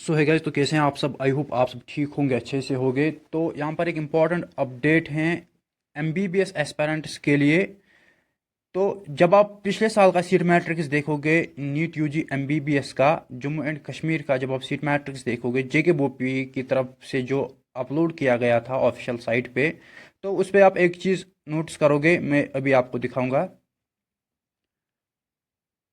सो है गाइस, तो कैसे हैं आप सब। आई होप आप सब ठीक होंगे, अच्छे से होंगे। तो यहाँ पर एक इम्पॉर्टेंट अपडेट है एमबीबीएस एस्पेरेंट्स के लिए। तो जब आप पिछले साल का सीट मैट्रिक्स देखोगे, नीट यूजी एमबीबीएस का जम्मू एंड कश्मीर का, जब आप सीट मैट्रिक्स देखोगे जेके बोपी की तरफ से जो अपलोड किया गया था ऑफिशियल साइट पे, तो उस पर आप एक चीज़ नोटिस करोगे, मैं अभी आपको दिखाऊंगा।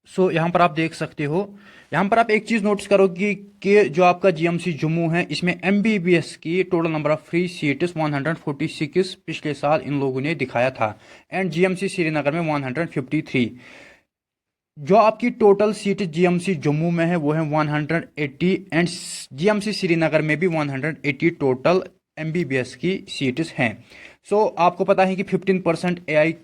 यहाँ पर आप देख सकते हो, यहाँ पर आप एक चीज़ नोटिस करोगे कि जो आपका जीएमसी जम्मू है, इसमें एमबीबीएस की total number of free seats 146 पिछले साल इन लोगों ने दिखाया था, एंड जीएमसी श्रीनगर में 153। जो आपकी टोटल सीट जीएमसी जम्मू में है वो है 180, एंड जीएमसी श्रीनगर में भी 180 टोटल एमबीबीएस की सीट्स हैं। आपको पता है कि 15% एआई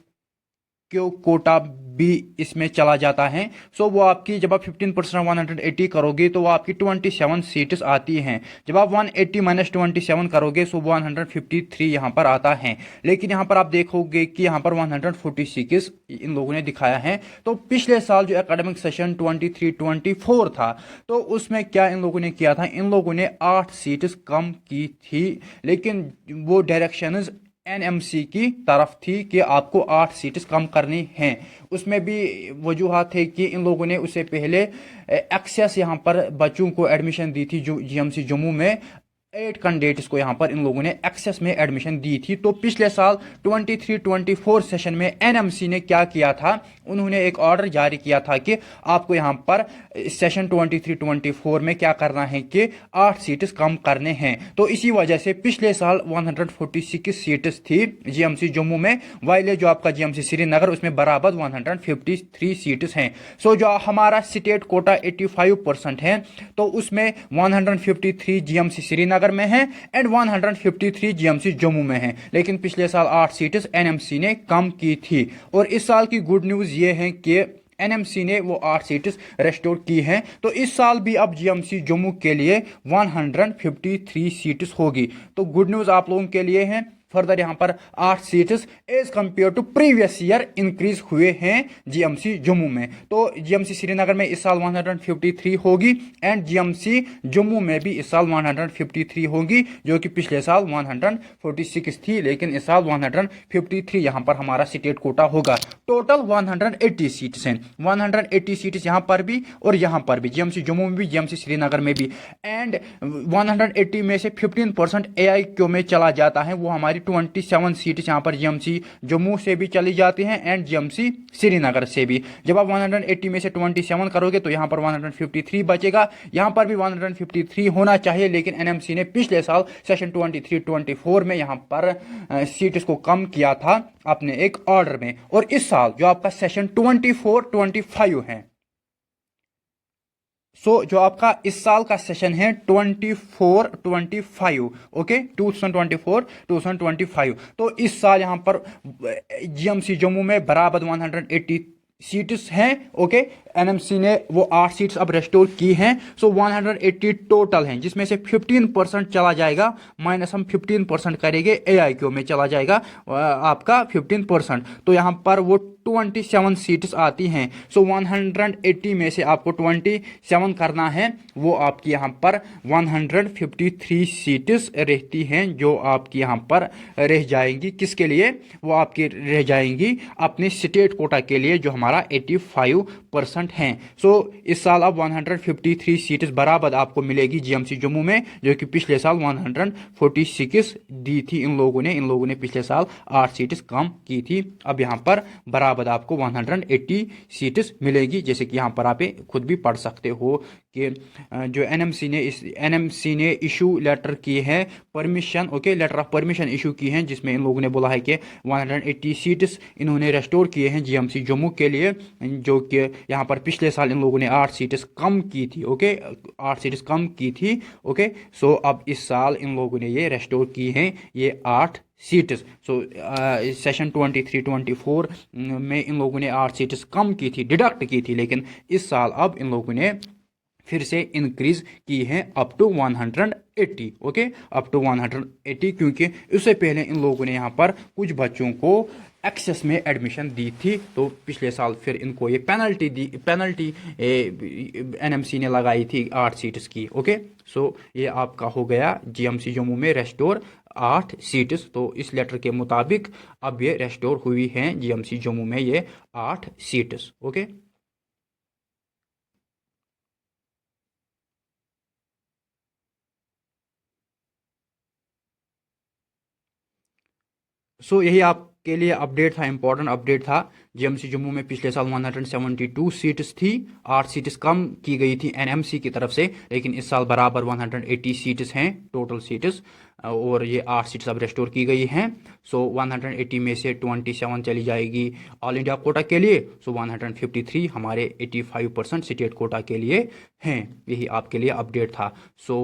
क्यों कोटा भी इसमें चला जाता है। वो आपकी जब आप 15% 180 करोगे तो वो आपकी 27 सीट्स आती हैं। जब आप 180 माइनस 27 करोगे वो 153 यहाँ पर आता है। लेकिन यहाँ पर आप देखोगे कि यहाँ पर 146 इन लोगों ने दिखाया है। तो पिछले साल जो एकेडमिक सेशन 23-24 था, तो उसमें क्या इन लोगों ने किया था, इन लोगों ने 8 सीट्स कम की थी, लेकिन वो डायरेक्शंस एनएमसी की तरफ थी कि आपको 8 सीट्स कम करनी हैं। उसमें भी वजूहत है कि इन लोगों ने उससे पहले एक्सेस यहाँ पर बच्चों को एडमिशन दी थी जो जीएमसी जम्मू में 8 कैंडिडेट्स को यहाँ पर इन लोगों ने एक्सेस में एडमिशन दी थी। तो पिछले साल 23-24 सेशन में एनएमसी ने क्या किया था, उन्होंने एक ऑर्डर जारी किया था कि आपको यहाँ पर सेशन 23-24 में क्या करना है कि 8 सीट्स कम करने हैं। तो इसी वजह से पिछले साल 146 सीट्स थी जीएमसी जम्मू में, वाइल जो आपका जीएमसी श्रीनगर उसमें बराबर 153 सीट्स हैं। जो हमारा स्टेट कोटा 85% है, तो उसमें 153 जीएमसी श्रीनगर में है एंड 153 जीएमसी जम्मू में है। लेकिन पिछले साल 8 सीट्स एनएमसी ने कम की थी, और इस साल की गुड न्यूज ये है कि एनएमसी ने वो 8 सीट्स रेस्टोर की हैं। तो इस साल भी अब जीएमसी जम्मू के लिए 153 सीट्स होगी। तो गुड न्यूज आप लोगों के लिए है। फर्दर यहाँ पर 8 seats as compare to previous year increase हुए हैं जीएमसी जम्मू में। तो जीएमसी श्रीनगर में इस साल 153 होगी, एंड जीएमसी जम्मू में भी इस साल 153 होगी, जो कि पिछले साल 146 थी, लेकिन इस साल 153 यहाँ पर हमारा स्टेट कोटा होगा। टोटल 180 सीट्स हैं, 180 सीट्स यहाँ पर भी और यहाँ पर भी, जीएमसी जम्मू में भी जीएमसी श्रीनगर में भी। एंड 180 में से 15% एआई क्यू में चला जाता है, वो हमारी 27 सीट्स यहाँ पर जीएमसी जम्मू से भी चली जाती हैं एंड जीएमसी श्रीनगर से भी। जब आप 180 में से 27 करोगे तो यहाँ पर 153 बचेगा। यहाँ पर भी 153 होना चाहिए, लेकिन एनएमसी ने पिछले साल सेशन 23-24 में यहाँ पर सीट्स को कम किया था अपने एक ऑर्डर में। और इस साल जो आपका सेशन 24-25 है, जो आपका इस साल का सेशन है 24-25, ओके, 2024-2025। तो इस साल यहाँ पर जीएमसी जम्मू में बराबर 180 सीट्स हैं, ओके। एनएमसी ने वो 8 सीट्स अब रेस्टोर की हैं। 180 टोटल हैं, जिसमें से 15% चला जाएगा, माइनस हम 15% करेंगे, एआईक्यू में चला जाएगा आपका 15%। तो यहाँ पर वो 27 सीट्स आती हैं। 180 में से आपको 27 करना है, वो आपकी यहाँ पर 153 सीट्स रहती हैं, जो आपकी यहाँ पर रह जाएंगी। किसके लिए? वो आपकी रह जाएंगी अपने स्टेट कोटा के लिए, जो हमारा 85% हैं। इस साल अब 153 सीट्स बराबर आपको मिलेगी जीएमसी जम्मू में, जो कि पिछले साल 146 दी थी इन लोगों ने पिछले साल 8 सीट्स कम की थी। अब यहाँ पर बराबर आपको 180 सीट्स मिलेगी, जैसे कि यहाँ पर आप खुद भी पढ़ सकते हो कि जो एनएमसी ने इशू लेटर किए हैं permission, okay, letter of permission issue की हैं, जिसमें इन लोगों ने बोला है कि 180 सीट्स इन्होंने रेस्टोर किए हैं जीएमसी जम्मू के लिए, जो कि यहाँ पर पिछले साल इन लोगों ने 8 सीट्स कम की थी, ओके, 8 सीट्स कम की थी, ओके। अब इस साल इन लोगों ने ये रेस्टोर की हैं ये 8 सीट्स। सेशन 23-24 में इन लोगों ने 8 सीट्स कम की थी, डिडक्ट की थी, लेकिन इस साल अब इन लोगों ने फिर से इंक्रीज की है up to 180। Okay, up to 180, क्योंकि उससे पहले इन लोगों ने यहाँ पर कुछ बच्चों को एक्सेस में एडमिशन दी थी, तो पिछले साल फिर इनको ये पेनल्टी एनएमसी ने लगाई थी 8 सीट्स की। ओके, सो ये आपका हो गया जीएमसी जम्मू में रेस्टोर 8 सीट्स। तो इस लेटर के मुताबिक अब ये रेस्टोर हुई हैं जीएमसी जम्मू में ये 8 सीट्स। ओके, सो यही आपके लिए अपडेट था, इंपॉर्टेंट अपडेट था। जीएमसी जम्मू में पिछले साल 172 सीट्स थी, 8 सीट्स कम की गई थी एनएमसी की तरफ से, लेकिन इस साल बराबर 180 सीट्स हैं टोटल सीट्स, और ये 8 सीट्स अब रेस्टोर की गई हैं। सो 180 में से 27 चली जाएगी ऑल इंडिया कोटा के लिए, सो 153 हमारे 85% स्टेट कोटा के लिए हैं। यही आपके लिए अपडेट था। सो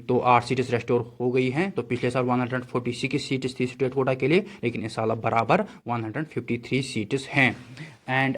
तो 8 सीट्स रेस्टोर हो गई हैं। तो पिछले साल 146 सीट्स थी स्टेट कोटा के लिए, लेकिन इस साल अब बराबर 153 सीट्स हैं। एंड